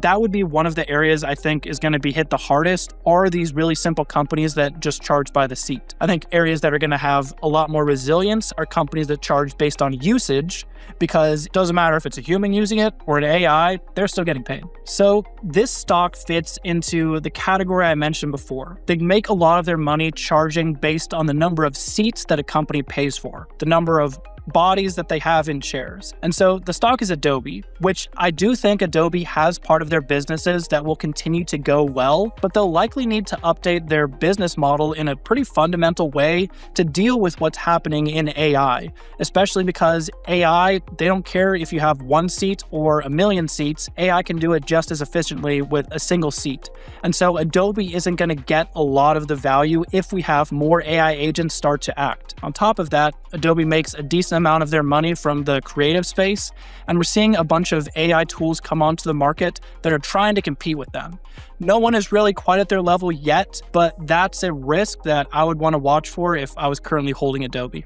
that would be one of the areas I think is going to be hit the hardest, are these really simple companies that just charge by the seat. I think areas that are going to have a lot more resilience are companies that charge based on usage, because it doesn't matter if it's a human using it or an AI, they're still getting paid. So this stock fits into the category I mentioned before. They make a lot of their money charging based on the number of seats that a company pays for, the number of bodies that they have in chairs. And so the stock is Adobe, which I do think Adobe has part of their businesses that will continue to go well, but they'll likely need to update their business model in a pretty fundamental way to deal with what's happening in AI, especially because AI, they don't care if you have 1 seat or 1 million seats. AI can do it just as efficiently with a single seat. And so Adobe isn't going to get a lot of the value if we have more AI agents start to act. On top of that, Adobe makes a decent amount of their money from the creative space, and we're seeing a bunch of AI tools come onto the market that are trying to compete with them. No one is really quite at their level yet, but that's a risk that I would want to watch for if I was currently holding Adobe.